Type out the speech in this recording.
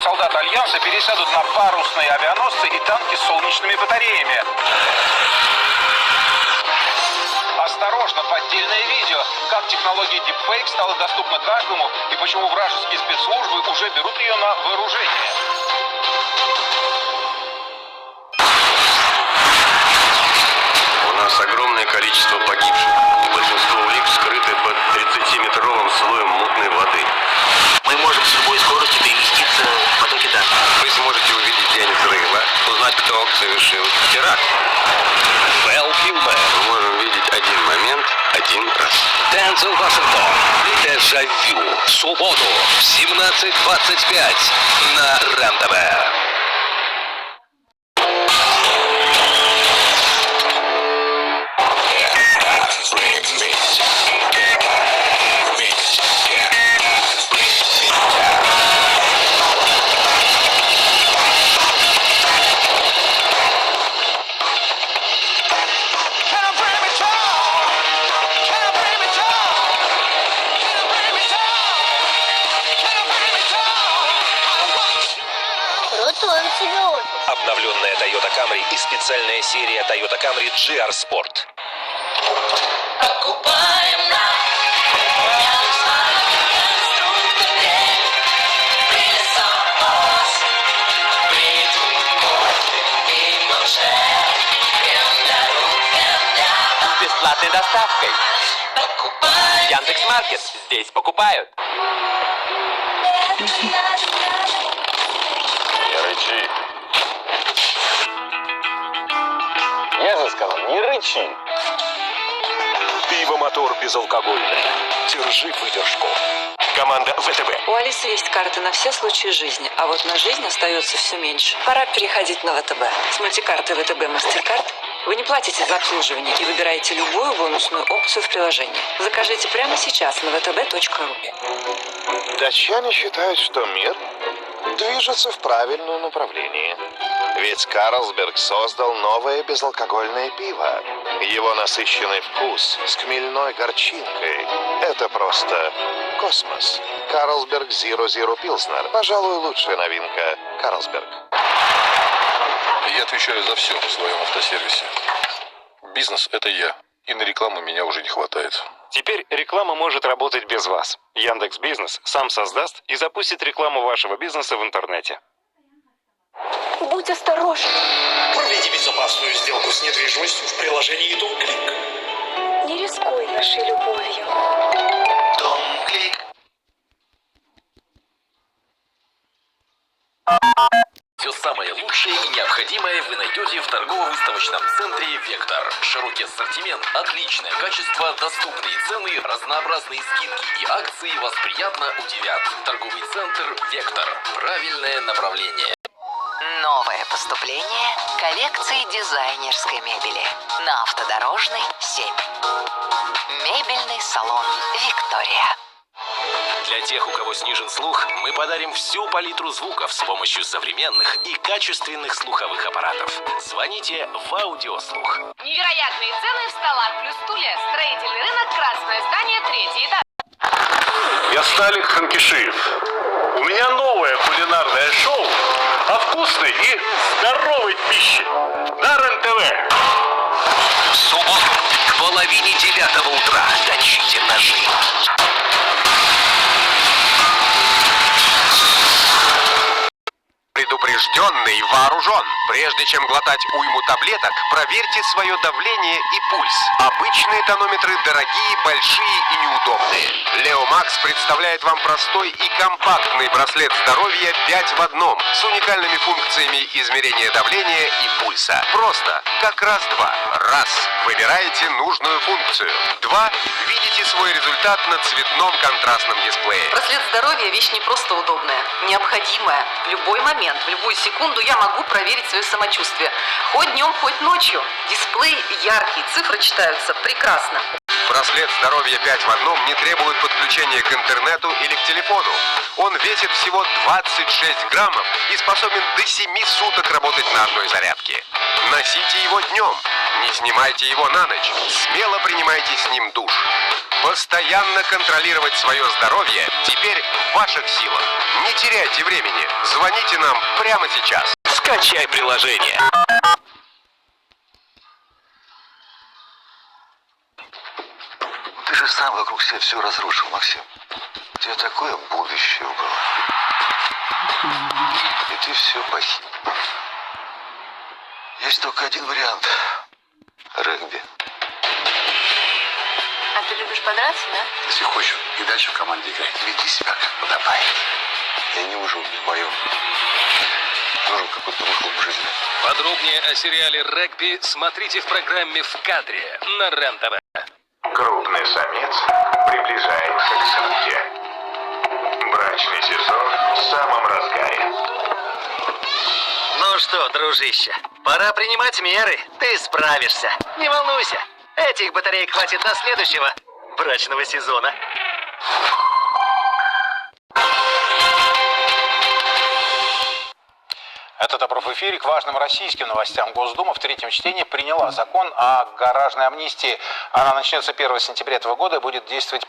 Солдаты Альянса пересядут на парусные авианосцы и танки с солнечными батареями. Осторожно, поддельное видео. Как технология Deepfake стала доступна каждому и почему вражеские спецслужбы уже берут ее на вооружение. У нас огромное количество погибших. Большинство улик скрыты под 30-метровым слоем мутной воды. Мы можем с любой скоростью переместиться в потоке данных. Вы сможете увидеть день взрыва, узнать, кто совершил теракт. Белфилме. Мы можем видеть один момент, один раз. Дензел Вашингтон. Дежавю. В субботу в 17:25 на РЕН-ТВ. Обновленная Toyota Camry и специальная серия Toyota Camry GR Sport. С бесплатной доставкой. Яндекс.Маркет. Здесь покупают. Не рычи. Я же сказал, не рычи. Пиво-мотор безалкогольное. Держи выдержку. Команда ВТБ. У Алисы есть карты на все случаи жизни, а вот на жизнь остается все меньше. Пора переходить на ВТБ. С мультикартой ВТБ Мастеркард вы не платите за обслуживание и выбираете любую бонусную опцию в приложении. Закажите прямо сейчас на vtb.ru. Датчане считают, что мир движется в правильном направлении. Ведь Карлсберг создал новое безалкогольное пиво. Его насыщенный вкус с хмельной горчинкой – это просто космос. Карлсберг Zero Zero Pilsner. Пожалуй, лучшая новинка Карлсберг. Я отвечаю за все в своем автосервисе. Бизнес – это я. И на рекламу меня уже не хватает. Теперь реклама может работать без вас. Яндекс.Бизнес сам создаст и запустит рекламу вашего бизнеса в интернете. Будь осторожен. Проведи безопасную сделку с недвижимостью в приложении DomClick. Не рискуй нашей любовью. DomClick. Все самое лучшее и необходимое вы найдете в торгово-выставочном центре «Вектор». Широкий ассортимент, отличное качество, доступные цены, разнообразные скидки и акции вас приятно удивят. Торговый центр «Вектор». Правильное направление. Новое поступление коллекции дизайнерской мебели на Автодорожной 7. Мебельный салон «Виктория». Для тех, у кого снижен слух, мы подарим всю палитру звуков с помощью современных и качественных слуховых аппаратов. Звоните в Аудиослух. Невероятные цены в столах плюс стулья. Строительный рынок, Красное здание, 3-й этаж. Я Сталик Ханкишиев. У меня новое кулинарное шоу о вкусной и здоровой пище на РЕН-ТВ. В субботу к 8:30 утра точите ножи. Предупрежденный вооружен. Прежде чем глотать уйму таблеток, проверьте свое давление и пульс. Обычные тонометры дорогие, большие и неудобные. Leo Max представляет вам простой и компактный браслет здоровья 5 в одном с уникальными функциями измерения давления и пульса. Просто, как раз-два. Раз. Выбираете нужную функцию. 2. Видите свой результат на цветном контрастном дисплее. Браслет здоровья – вещь не просто удобная, необходимая. В любой момент, в любую секунду я могу проверить свое самочувствие. Хоть днем, хоть ночью. Дисплей яркий, цифры читаются прекрасно. Браслет здоровья 5 в одном не требует подключения к интернету или к телефону. Он весит всего 26 граммов и способен до 7 суток работать на одной зарядке. Носите его днем, не снимайте его на ночь, смело принимайте с ним душ. Постоянно контролировать свое здоровье теперь в ваших силах. Не теряйте времени. Звоните нам прямо сейчас. Скачай приложение. Ты же сам вокруг себя все разрушил, Максим. У тебя такое будущее было. И ты все похитил. Есть только один вариант. Регби. А ты любишь подраться, да? Если хочешь и дальше в команде играть, веди себя как подобает. Я не выжил в бою. Нужен какой-то выхлоп в жизни. Подробнее о сериале «Регби» смотрите в программе «В кадре» на РЕН-ТВ. Крупный самец приближается к самке. Брачный сезон в самом разгаре. Ну что, дружище, пора принимать меры. Ты справишься. Не волнуйся. Этих батареек хватит до следующего брачного сезона. Это «Добро в эфире». К важным российским новостям. Госдума в третьем чтении приняла закон о гаражной амнистии. Она начнется 1 сентября этого года и будет действовать